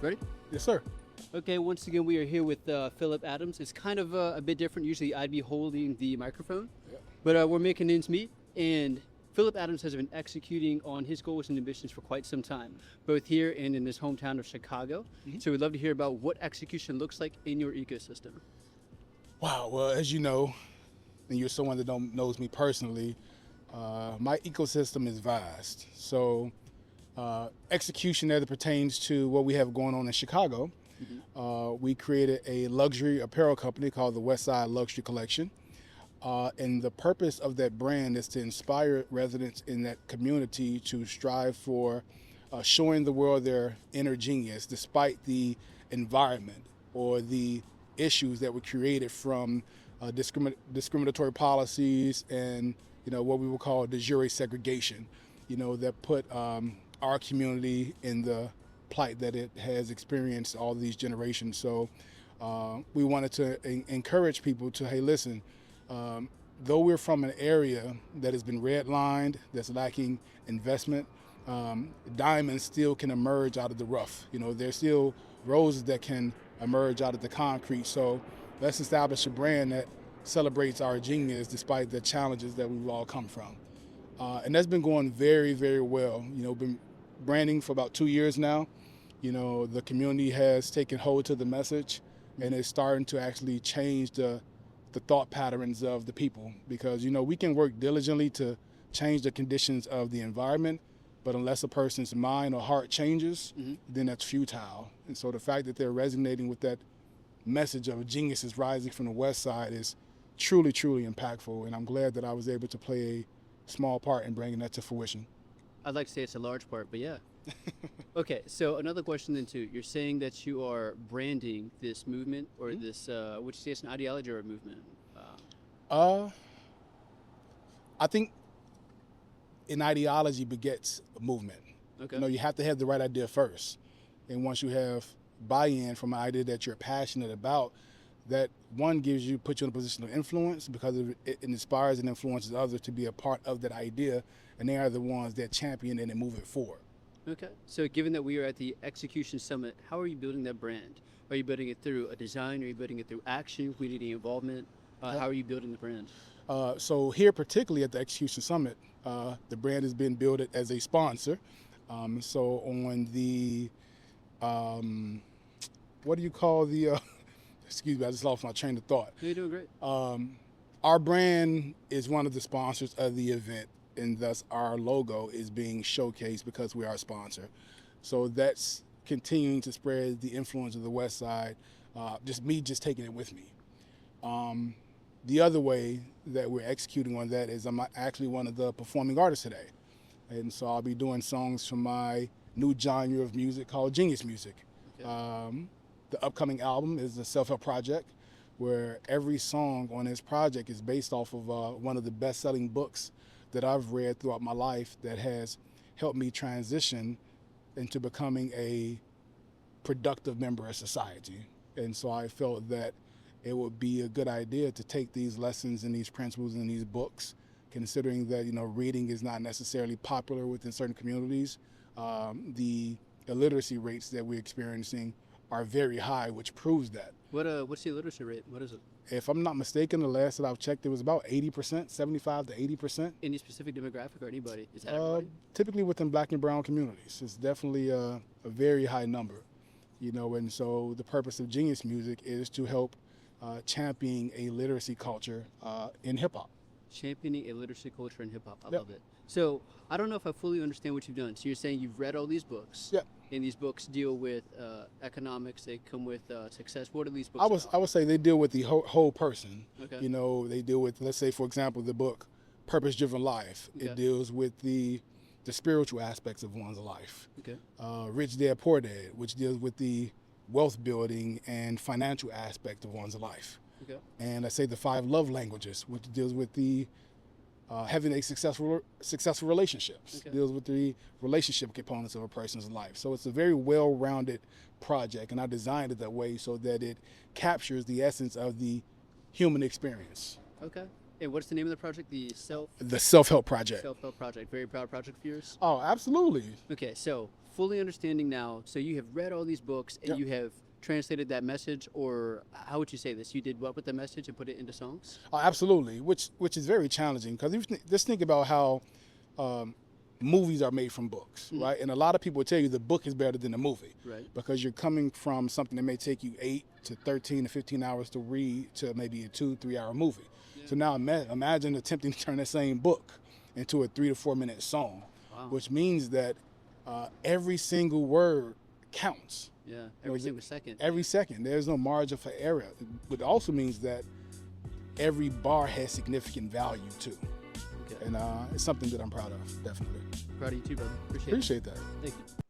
Ready? Yes, sir. Okay, once again, we are here with Phillip Adams. It's kind of a bit different. Usually I'd be holding the microphone, but we're making ends meet. And Phillip Adams has been executing on his goals and ambitions for quite some time, both here and in his hometown of Chicago. So we'd love to hear about what execution looks like in your ecosystem. Wow. Well, as you know, and you're someone that knows me personally, my ecosystem is vast. So execution as it pertains to what we have going on in Chicago, we created a luxury apparel company called the Westside Luxury Collection. And the purpose of that brand is to inspire residents in that community to strive for showing the world their inner genius despite the environment or the issues that were created from discriminatory policies and what we would call de jure segregation, that put our community in the plight that it has experienced all these generations. So we wanted to encourage people to, hey, listen, though we're from an area that has been redlined, that's lacking investment, diamonds still can emerge out of the rough. There's still roses that can emerge out of the concrete. So let's establish a brand that celebrates our genius despite the challenges that we've all come from. And that's been going very, very well. Been branding for about 2 years now. The community has taken hold to the message and is starting to actually change the thought patterns of the people, because we can work diligently to change the conditions of the environment, but unless a person's mind or heart changes, then that's futile. And so the fact that they're resonating with that message of genius is rising from the West Side is truly, truly impactful, and I'm glad that I was able to play a small part in bringing that to fruition. I'd like to say it's a large part, but yeah. Okay, so another question then too. You're saying that you are branding this movement or this, would you say it's an ideology or a movement? I think an ideology begets a movement. Okay. You have to have the right idea first. And once you have buy-in from an idea that you're passionate about, that one puts you in a position of influence because it inspires and influences others to be a part of that idea, and they are the ones that champion it and move it forward. Okay. So given that we are at the Execution Summit, how are you building that brand? Are you building it through a design? Are you building it through action, community involvement? How are you building the brand? So here, particularly at the Execution Summit, the brand has been built as a sponsor. So on the, what do you call the, excuse me, I just lost my train of thought. You're doing great. Our brand is one of the sponsors of the event, and thus our logo is being showcased because we are a sponsor. So that's continuing to spread the influence of the West Side, just taking it with me. The other way that we're executing on that is I'm actually one of the performing artists today. And so I'll be doing songs from my new genre of music called Genius Music. Okay. The upcoming album is a self-help project where every song on this project is based off of one of the best-selling books that I've read throughout my life that has helped me transition into becoming a productive member of society. And so I felt that it would be a good idea to take these lessons and these principles in these books, considering that reading is not necessarily popular within certain communities. The illiteracy rates that we're experiencing are very high, which proves that. What's the illiteracy rate? What is it? If I'm not mistaken, the last that I've checked, it was about 80%, 75 to 80%. Any specific demographic or anybody? Is that everybody? Typically within Black and brown communities. It's definitely a very high number, and so the purpose of Genius Music is to help championing a literacy culture in hip-hop. Championing a literacy culture in hip-hop. I love it. So I don't know if I fully understand what you've done. So you're saying you've read all these books. Yep. And these books deal with economics. They come with success. What are these books I would say they deal with the whole person. Okay. They deal with, let's say, for example, the book Purpose Driven Life. Okay. It deals with the spiritual aspects of one's life. Okay. Rich Dad, Poor Dad, which deals with the wealth building and financial aspect of one's life. Okay. And let's say the 5 love languages, which deals with the having a successful relationships. Okay. Deals with the relationship components of a person's life. So it's a very well-rounded project, and I designed it that way so that it captures the essence of the human experience. Okay. And what's the name of the project? The Self-Help Project. Self-Help Project. Very proud project of yours? Oh, absolutely. Okay, so fully understanding now. So you have read all these books and Yep. you have translated that message, or how would you say this? You did what with the message and put it into songs? Absolutely, which is very challenging because just think about how movies are made from books, right? And a lot of people will tell you the book is better than the movie, Right. because you're coming from something that may take you 8 to 13 to 15 hours to read to maybe a 2-3 hour movie. Yeah. So now imagine attempting to turn that same book into a 3 to 4 minute song, Wow. which means that every single word counts. Yeah. Every single second. Every second. There's no margin for error. It also means that every bar has significant value too. Okay. And it's something that I'm proud of, definitely. Proud of you too, brother. Appreciate it. Appreciate that. Thank you.